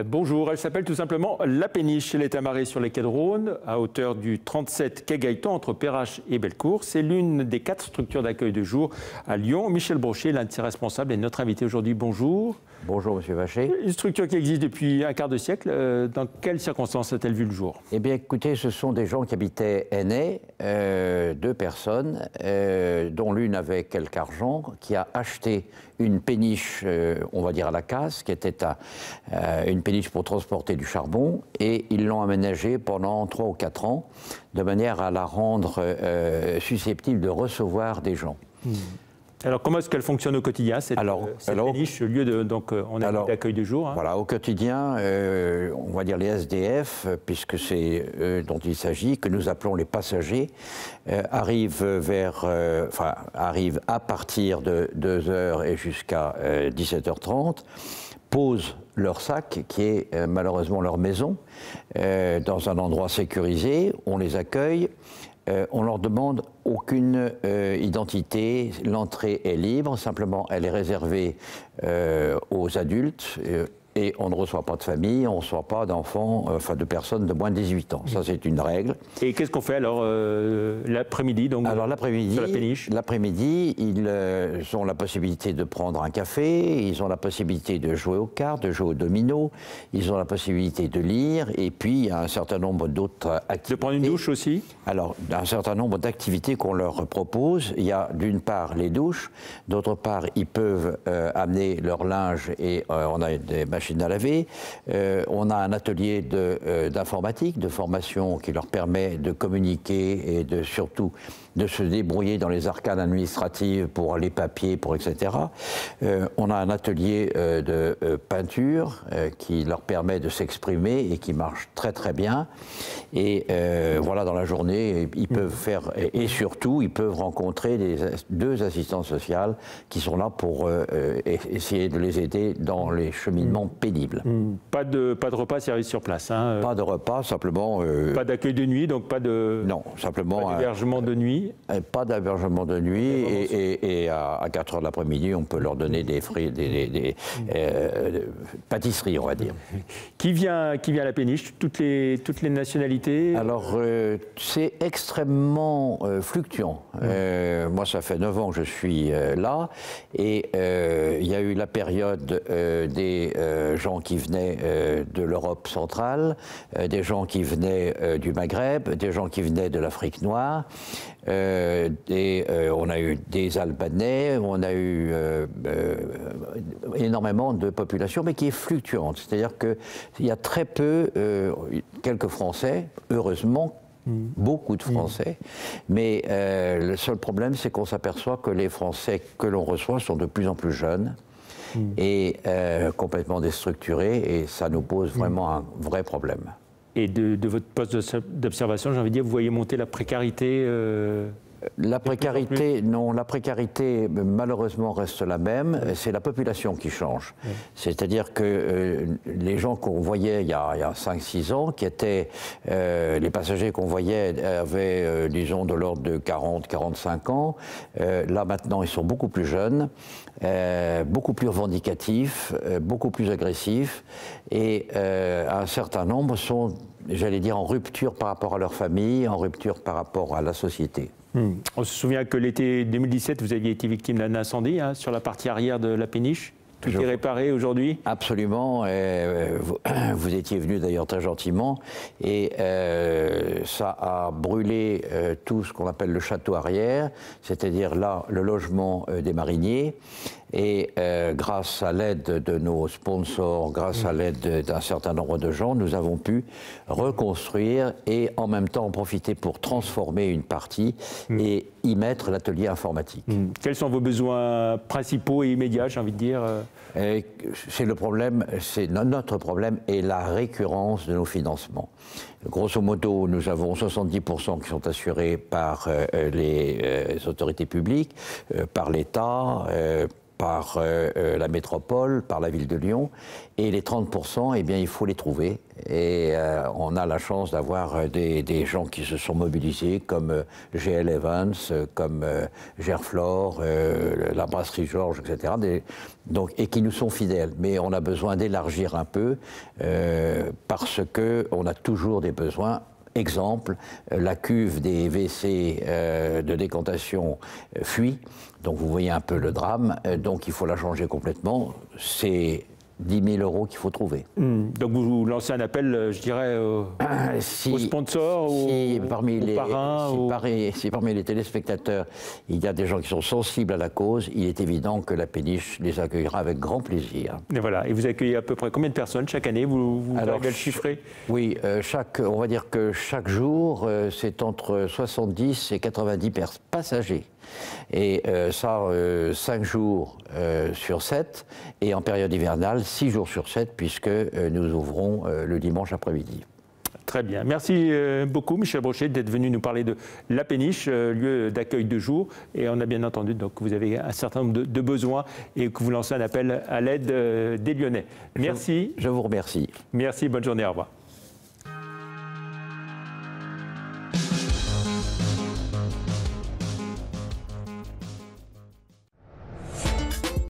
Bonjour, elle s'appelle tout simplement La Péniche. Elle est amarrée sur les quais de Rhône, à hauteur du 37 quai Gaëtan, entre Perrache et Bellecour. C'est l'une des 4 structures d'accueil de jour à Lyon. Michel Brochet, l'un de ses responsables, est notre invité aujourd'hui. Bonjour. Bonjour, monsieur Vacher. Une structure qui existe depuis un quart de siècle. Dans quelles circonstances a-t-elle vu le jour? Eh bien, écoutez, ce sont des gens qui habitaient Ainay, 2 personnes, dont l'une avait quelque argent, qui a acheté une péniche, on va dire à la casse, qui était une péniche pour transporter du charbon, et ils l'ont aménagée pendant 3 ou 4 ans, de manière à la rendre susceptible de recevoir des gens. Alors, comment est-ce qu'elle fonctionne au quotidien, cette péniche, lieu d'accueil de jour, hein? Voilà, au quotidien, on va dire les SDF, puisque c'est eux dont il s'agit, que nous appelons les passagers, arrivent à partir de 2h et jusqu'à 17h30, posent leur sac, qui est malheureusement leur maison, dans un endroit sécurisé, on les accueille. On leur demande aucune identité, l'entrée est libre, simplement elle est réservée aux adultes et on ne reçoit pas de famille, on ne reçoit pas d'enfants, enfin de personnes de moins de 18 ans. Ça, c'est une règle. Et qu'est-ce qu'on fait alors l'après-midi, donc sur la péniche? L'après-midi, ils ont la possibilité de prendre un café, ils ont la possibilité de jouer aux cartes, de jouer au domino, ils ont la possibilité de lire, et puis il y a un certain nombre d'autres activités. De prendre une douche aussi? Alors, un certain nombre d'activités qu'on leur propose. Il y a d'une part les douches, d'autre part ils peuvent amener leur linge et on a des machines à laver. On a un atelier d'informatique, de formation qui leur permet de communiquer et surtout de se débrouiller dans les arcanes administratives pour les papiers, etc. On a un atelier de peinture qui leur permet de s'exprimer et qui marche très très bien. Et voilà, dans la journée, ils peuvent faire, et surtout, ils peuvent rencontrer 2 assistantes sociales qui sont là pour essayer de les aider dans les cheminements pénibles. Pas de repas servis sur place, hein? Pas de repas, simplement... pas d'accueil de nuit, donc pas de... Non, simplement... Pas d'hébergement de nuit? Pas d'hébergement de nuit, et à 4h de l'après-midi, on peut leur donner des pâtisseries, on va dire. Qui vient à la péniche? Toutes les nationalités? Alors, c'est extrêmement fluctuant. Moi, ça fait 9 ans que je suis là, et il y a eu la période des gens qui venaient de l'Europe centrale, des gens qui venaient du Maghreb, des gens qui venaient de l'Afrique noire, on a eu des Albanais, on a eu énormément de population, mais qui est fluctuante. C'est-à-dire qu'il y a très peu, quelques Français, heureusement, beaucoup de Français, mais le seul problème, c'est qu'on s'aperçoit que les Français que l'on reçoit sont de plus en plus jeunes et complètement déstructurés, et ça nous pose vraiment un vrai problème. Et de votre poste d'observation, j'ai envie de dire, vous voyez monter la précarité? La précarité, non, la précarité malheureusement reste la même, c'est la population qui change. C'est-à-dire que les gens qu'on voyait il y a 5-6 ans, qui étaient, les passagers qu'on voyait avaient, disons, de l'ordre de 40-45 ans, là maintenant ils sont beaucoup plus jeunes, beaucoup plus revendicatifs, beaucoup plus agressifs, et un certain nombre sont, j'allais dire, en rupture par rapport à leur famille, en rupture par rapport à la société. On se souvient que l'été 2017, vous aviez été victime d'un incendie sur la partie arrière de la péniche. Tout est réparé aujourd'hui? Absolument. Vous étiez venu d'ailleurs très gentiment. Et ça a brûlé tout ce qu'on appelle le château arrière, c'est-à-dire là, le logement des mariniers. Et grâce à l'aide de nos sponsors, grâce à l'aide d'un certain nombre de gens, nous avons pu reconstruire et en même temps en profiter pour transformer une partie et y mettre l'atelier informatique. Quels sont vos besoins principaux et immédiats, j'ai envie de dire? C'est le problème, c'est notre problème et la récurrence de nos financements. Grosso modo, nous avons 70% qui sont assurés par les autorités publiques, par l'État, par la métropole, par la ville de Lyon, et les 30%, eh bien, il faut les trouver. Et on a la chance d'avoir des gens qui se sont mobilisés, comme GL Evans, comme Gerflor, la brasserie Georges, etc., et qui nous sont fidèles. Mais on a besoin d'élargir un peu, parce qu'on a toujours des besoins. Exemple, la cuve des WC de décantation fuit, donc vous voyez un peu le drame, donc il faut la changer complètement. C'est 10 000 € qu'il faut trouver. Donc vous lancez un appel, je dirais, aux sponsors, aux parrains si parmi les téléspectateurs, il y a des gens qui sont sensibles à la cause, il est évident que la péniche les accueillera avec grand plaisir. Et voilà. Et vous accueillez à peu près combien de personnes chaque année? Vous arrivez à le chiffrer? Oui, on va dire que chaque jour, c'est entre 70 et 90 passagers. Et 5 jours sur 7, et en période hivernale, 6 jours sur 7, puisque nous ouvrons le dimanche après-midi. Très bien. Merci beaucoup, Michel Brochet, d'être venu nous parler de La Péniche, lieu d'accueil de jour. Et on a bien entendu donc, que vous avez un certain nombre de besoins et que vous lancez un appel à l'aide des Lyonnais. Merci. Je vous remercie. Merci, bonne journée, au revoir.